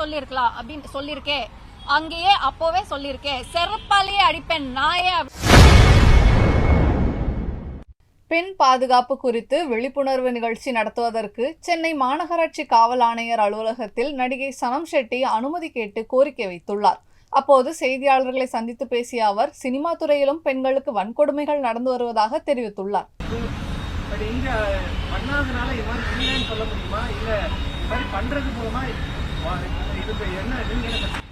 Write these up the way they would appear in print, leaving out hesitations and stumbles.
சொல்லிருக்கலாம் அப்படின்னு சொல்லிருக்கேன். அங்கேயே அப்போவே சொல்லிருக்கேன். செருப்பாலேயே அடிப்பேன் நாயே. பெண் பாதுகாப்பு குறித்து விழிப்புணர்வு நிகழ்ச்சி நடத்துவதற்கு சென்னை மாநகராட்சி காவல் ஆணையர் அலுவலகத்தில் நடிகை சனம் ஷெட்டி அனுமதி கேட்டு கோரிக்கை வைத்துள்ளார். அப்போது செய்தியாளர்களை சந்தித்து பேசிய அவர், சினிமா துறையிலும் பெண்களுக்கு வன்கொடுமைகள் நடந்து வருவதாக தெரிவித்துள்ளார்.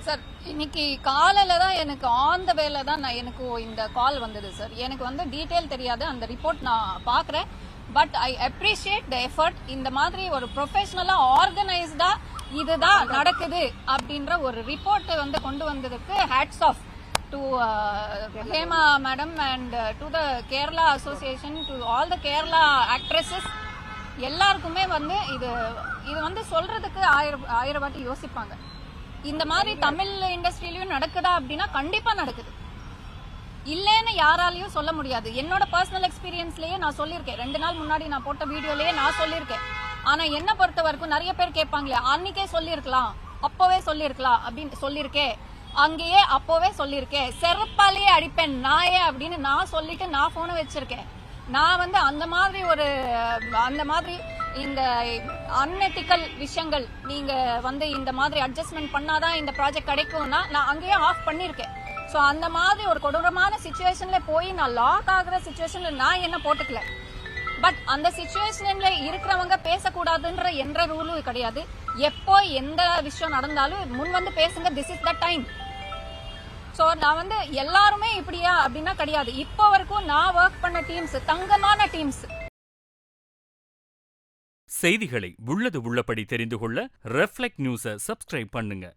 சார், இன்னைக்கு காலையில தான் எனக்கு ஆன் த வேல தான் எனக்கு இந்த கால் வந்தது சார். எனக்கு டீட்டெயில் தெரியாது, அந்த ரிப்போர்ட் நான் பார்க்குறேன். But I appreciate the effort. இந்த மாதிரி ஒரு ப்ரொஃபஷனலா ஆர்கனைஸ்டா இதுதான் நடக்குது அப்படின்ற ஒரு ரிப்போர்ட் கொண்டு வந்ததுக்கு hats off to Hema madam and to the Kerala association, to all the Kerala actresses. எல்லாருக்குமே இது சொல்றதுக்கு ஆயிரம் வாட்டி யோசிப்பாங்க. இந்த மாதிரி தமிழ் இண்டஸ்ட்ரியிலயும் நடக்குதா அப்படின்னா கண்டிப்பா நடக்குது. இல்லன்னு யாராலையும் சொல்ல முடியாது. என்னோட பர்சனல் எக்ஸ்பீரியன்ஸ்லயே நான் சொல்லியிருக்கேன். 2 நாள் முன்னாடி நான் போட்ட வீடியோலயே நான் சொல்லியிருக்கேன். ஆனா என்ன பொறுத்த வரைக்கும் நிறைய பேர் கேட்பாங்களே, அன்னைக்கே சொல்லிருக்கலாம், அப்பவே சொல்லிருக்கலாம் அப்படின்னு சொல்லியிருக்கேன். அங்கேயே அப்பவே சொல்லியிருக்கேன். செருப்பாலேயே அடிப்பேன் நாயே அப்படின்னு நான் சொல்லிட்டு நான் போனை வச்சிருக்கேன். நான் அந்த மாதிரி இந்த அன்எத்திக்கல் விஷயங்கள் நீங்க இந்த மாதிரி அட்ஜஸ்ட்மெண்ட் பண்ணாதான் இந்த ப்ராஜெக்ட் கிடைக்கும்னா நான் அங்கேயே ஆஃப் பண்ணிருக்கேன். ஸோ அந்த மாதிரி ஒரு கொடூரமான சிச்சுவேஷன்ல போய் நான் லாக் ஆகுற சிச்சுவேஷன்ல நான் என்ன போட்டுக்கல. பட் அந்த சிச்சுவேஷன்ல இருக்கிறவங்க பேசக்கூடாதுன்ற என்ற ரூலும் கிடையாது. எப்போ எந்த விஷயம் நடந்தாலும் முன் பேசுங்க. This is the time. So நான் எல்லாருமே இப்படியா அப்படின்னா கிடையாது. இப்போ வரைக்கும் நான் ஒர்க் பண்ண டீம்ஸ் தங்கமான டீம்ஸ். செய்திகளை உள்ளது உள்ளபடி தெரிந்து கொள்ள ரெஃப்ளெக்ட் நியூஸை சப்ஸ்கிரைப் பண்ணுங்க.